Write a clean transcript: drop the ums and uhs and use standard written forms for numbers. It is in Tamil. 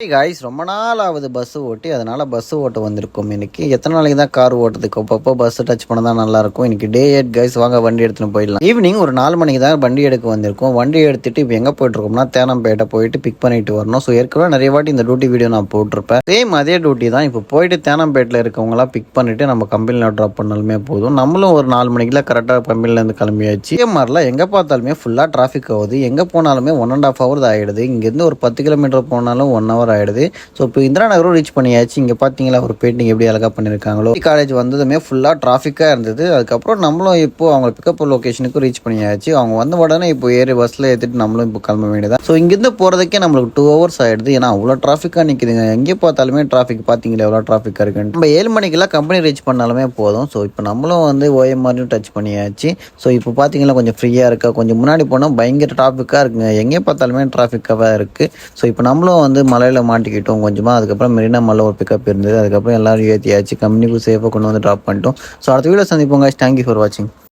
காய்ஸ் ரொம்ப நாள் ஆகுது பஸ் ஓட்டி, அதனால பஸ் ஓட்ட வந்திருக்கோம். இன்னைக்கு எத்தனை நாளைக்கு தான் கார் ஓட்டுறதுக்கு, அப்பப்போ பஸ் டச் பண்ண தான் நல்லா இருக்கும். இன்னைக்கு டே 8 கைஸ், வாங்க வண்டி எடுத்துன்னு போயிடலாம். ஈவினிங் ஒரு 4 மணிக்கு தான் வண்டி எடுக்க வந்திருக்கோம். வண்டி எடுத்துட்டு இப்போ எங்கே போயிட்டு இருக்கோம்னா தேனாம்பேட்டை போயிட்டு பிக் பண்ணிட்டு வரணும். ஸோ ஏற்கனவே நிறைய வாட்டி இந்த டியூட்டி வீடியோ நான் போட்டிருப்பேன். சேம் அதே டியூட்டி தான். இப்போ போயிட்டு தேனாம்பேட்டில் இருக்கவங்களாம் பிக் பண்ணிட்டு நம்ம கம்பெனியில் ட்ராப் பண்ணாலுமே போதும். நம்மளும் ஒரு 4 மணிக்கெல்லாம் கரெக்டாக கம்பெனிலேருந்து கிளம்பியாச்சு. இதே மாதிரிலாம் எங்கே பார்த்தாலுமே ஃபுல்லாக டிராஃபிக் ஆகுது. எங்கே போனாலுமே 1.5 hours ஆகிடுது. இங்கேருந்து ஒரு 10 கிலோமீட்டர் போனாலும் 1 hour ஆகிடுது. ஸோ இப்போ இந்திரா நகரும் ரீச் பண்ணியாச்சு. இங்கே பார்த்தீங்களா ஒரு பெயிண்டிங் எப்படி அழகாக பண்ணியிருக்காங்களோ. காலேஜ் வந்ததுமே ஃபுல்லாக டிராஃபிக்காக இருந்தது. அதுக்கப்புறம் நம்மளும் இப்போ அவங்க பிக்கப் லொக்கேஷனுக்கு ரீச் பண்ணியாச்சு. அவங்க வந்த உடனே இப்போ ஏறி பஸ்ஸில் ஏற்றிட்டு நம்மளும் இப்போ கிளம்ப வேண்டியதான். ஸோ இங்கேருந்து போகிறதுக்கே நம்மளுக்கு 2 hours ஆகிடுது. ஏன்னா அவ்வளோ டிராஃபிக்காக நிற்குதுங்க. எங்கே பார்த்தாலுமே டிராஃபிக். பார்த்தீங்களா எவ்வளோ டிராஃபிக்காக இருக்குன்னு. நம்ம 7 மணிக்கெல்லாம் கம்பெனி ரீச் பண்ணாலுமே போதும். ஸோ இப்போ நம்மளும் வந்து ஓஎம்ஆரையும் டச் பண்ணியாச்சு. ஸோ இப்போ பார்த்தீங்கன்னா கொஞ்சம் ஃப்ரீயாக இருக்கா. கொஞ்சம் முன்னாடி போனால் பயங்கர டிராஃபிக்காக இருக்குங்க. எங்கே பார்த்தாலுமே டிராஃபிக்காக இருக்குது. ஸோ இப்போ நம்மளும் வந்து மலையில் மாட்டிக்கிட்டோம் கொஞ்சமாக. அதுக்கப்புறம் மெரினா மாலில் ஒரு பிக்கப் இருந்தது. அதுக்கப்புறம் எல்லாரும் ஏற்றியாச்சு. கம்பெனிக்கு சேஃபாக கொண்டு வந்து ட்ராப் பண்ணிட்டோம். ஸோ அடுத்த வீடியோ சந்திப்போங்க. தேங்க்யூ ஃபார் வாட்சிங்.